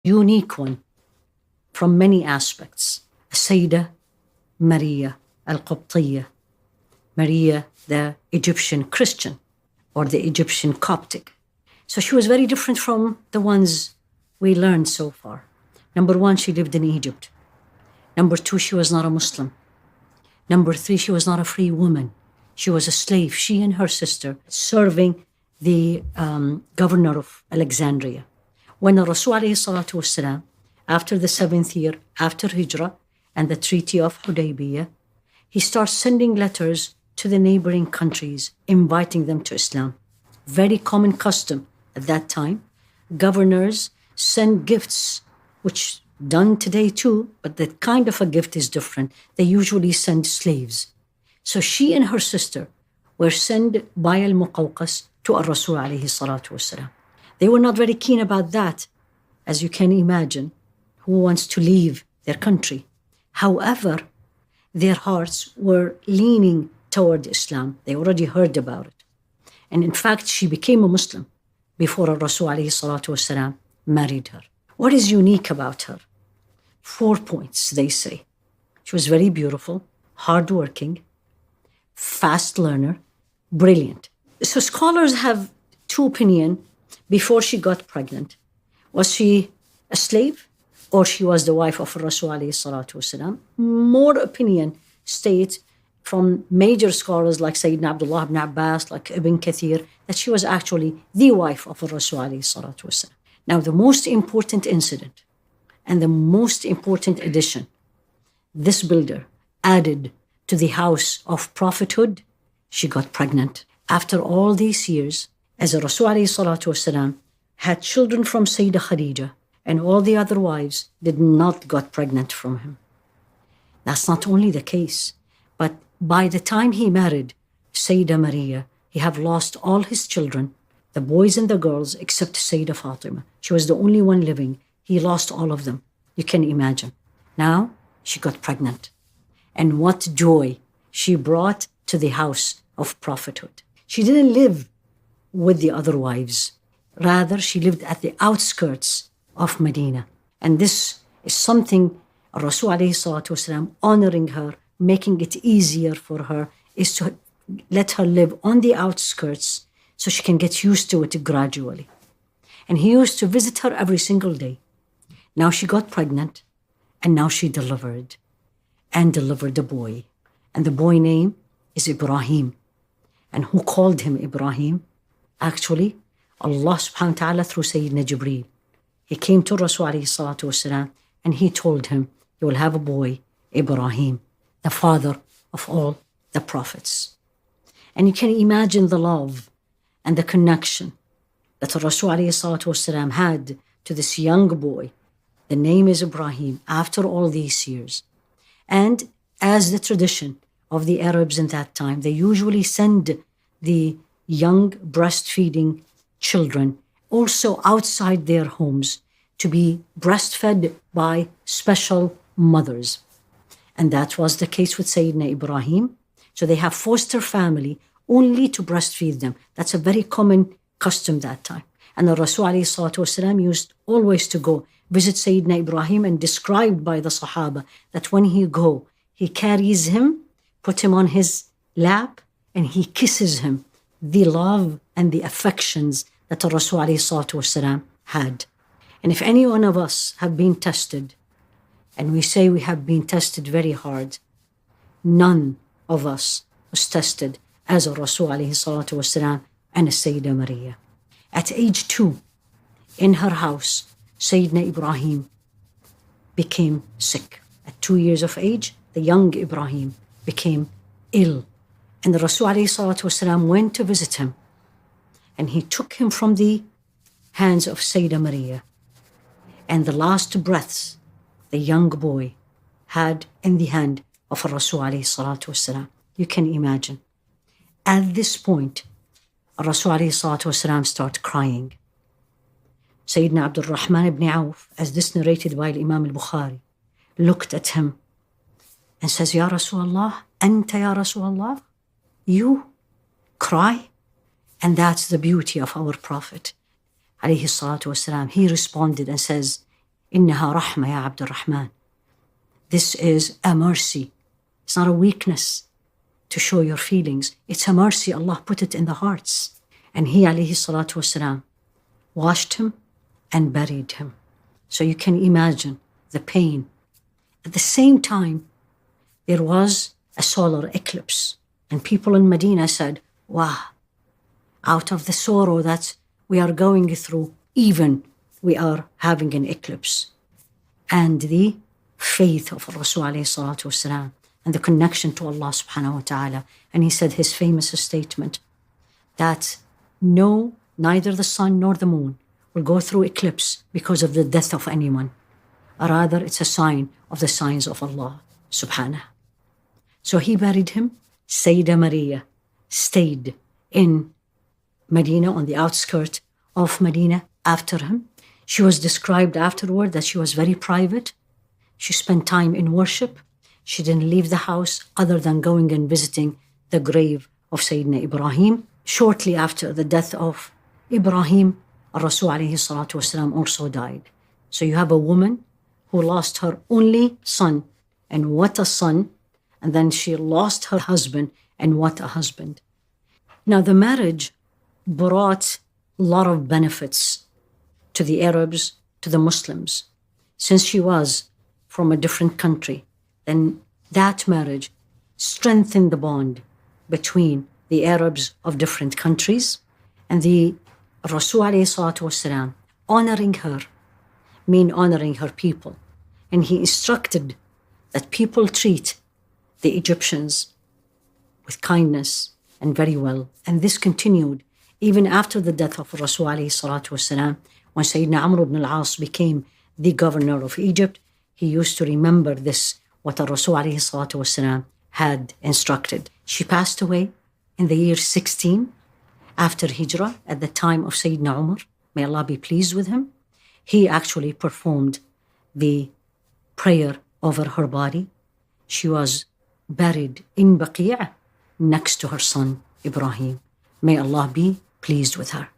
unique one from many aspects. Sayyida Maria al-Qibtiyya, Maria the Egyptian Christian or the Egyptian Coptic. So she was very different from the ones we learned so far. Number one, she lived in Egypt. Number two, she was not a Muslim. Number three, she was not a free woman. She was a slave, she and her sister, serving the governor of Alexandria. When the Rasul ﷺ, after the 7th year, after Hijrah and the Treaty of Hudaybiyah, he starts sending letters to the neighboring countries, inviting them to Islam. Very common custom at that time. Governors send gifts, which done today too, but that kind of a gift is different. They usually send slaves. So she and her sister were sent by al-Muqawqas to al-Rasul alayhi salatu wasalam. They were not very keen about that, as you can imagine. Who wants to leave their country? However, their hearts were leaning toward Islam. They already heard about it. And in fact, she became a Muslim before al-Rasul alayhi salatu wasalam married her. What is unique about her? 4 points, they say. She was very beautiful, hardworking, fast learner, brilliant. So scholars have two opinions before she got pregnant. Was she a slave or she was the wife of Rasul alayhi salatu wasalam? More opinion states from major scholars like Sayyidina Abdullah ibn Abbas, like Ibn Kathir, that she was actually the wife of Rasul alayhi salatu wasalam. Now, the most important incident and the most important addition this builder added to the house of prophethood, she got pregnant. After all these years, as Rasul alayhi salatu wasalam had children from Sayyida Khadija, and all the other wives did not got pregnant from him. That's not only the case, but by the time he married Sayyida Maria, he had lost all his children, the boys and the girls, except Sayyida Fatima. She was the only one living. He lost all of them. You can imagine. Now she got pregnant. And what joy she brought to the house of prophethood. She didn't live with the other wives. Rather, she lived at the outskirts of Medina. And this is something Rasul alayhi salatu wasalam, honoring her, making it easier for her, is to let her live on the outskirts so she can get used to it gradually. And he used to visit her every single day. Now she got pregnant, and now she delivered a boy. And the boy name is Ibrahim. And who called him Ibrahim? Actually, Allah subhanahu wa ta'ala through Sayyidina Jibreel. He came to Rasul alayhi salatu wasalam, and he told him, you will have a boy, Ibrahim, the father of all the prophets. And you can imagine the love and the connection that Rasul alayhi salatu wasalam had to this young boy. The name is Ibrahim, after all these years. And as the tradition of the Arabs in that time, they usually send the young breastfeeding children also outside their homes to be breastfed by special mothers. And that was the case with Sayyidina Ibrahim. So they have foster family only to breastfeed them. That's a very common custom that time. And the Rasul alayhi salatu wasalam used always to go visit Sayyidina Ibrahim, and described by the Sahaba that when he go, he carries him, put him on his lap, and he kisses him. The love and the affections that the Rasul alayhi salatu wasalam had. And if any one of us have been tested, and we say we have been tested very hard, none of us was tested as a Rasul alayhi salatu wasalam and a Sayyida Maria. At age 2, in her house, Sayyidina Ibrahim became sick. At 2 years of age, the young Ibrahim became ill. And the Rasul alayhi salatu wasalam went to visit him. And he took him from the hands of Sayyida Maria. And the last breaths the young boy had in the hand of Rasul alayhi salatu wasalam. You can imagine. At this point, Rasul alayhi salatu wasalam started crying. Sayyidina Abdul Rahman ibn Auf, as this narrated by Imam al-Bukhari, looked at him and says, Ya Rasulullah, Anta ya Rasulullah, you cry? And that's the beauty of our Prophet, alayhi salatu wasalam. He responded and says, إنها رحمة يا عبد الرحمن. This is a mercy. It's not a weakness to show your feelings. It's a mercy. Allah put it in the hearts. And he, alayhi salatu wasalam, washed him and buried him. So you can imagine the pain. At the same time, there was a solar eclipse. And people in Medina said, wow, out of the sorrow that we are going through, even we are having an eclipse. And the faith of Rasul alayhi salatu wasalam and the connection to Allah subhanahu wa ta'ala. And he said his famous statement that no, neither the sun nor the moon will go through eclipse because of the death of anyone. Rather, it's a sign of the signs of Allah subhanahu. So he buried him. Sayyida Maria stayed in Medina, on the outskirts of Medina, after him. She was described afterward that she was very private. She spent time in worship. She didn't leave the house other than going and visiting the grave of Sayyidina Ibrahim. Shortly after the death of Ibrahim, Rasul alayhi salatu wasalam also died. So you have a woman who lost her only son, and what a son, and then she lost her husband, and what a husband. Now the marriage brought a lot of benefits to the Arabs, to the Muslims. Since she was from a different country, then that marriage strengthened the bond between the Arabs of different countries, and the Rasul alayhi salatu wasalam, honoring her, mean honoring her people. And he instructed that people treat the Egyptians with kindness and very well. And this continued even after the death of Rasul alayhi salatu wasalam. When Sayyidina Amr ibn al-As became the governor of Egypt, he used to remember this, what Rasul alayhi salatu wasalam had instructed. She passed away in the year 16 after Hijrah, at the time of Sayyidina Umar. May Allah be pleased with him. He actually performed the prayer over her body. She was buried in Baqi' next to her son Ibrahim. May Allah be pleased with her.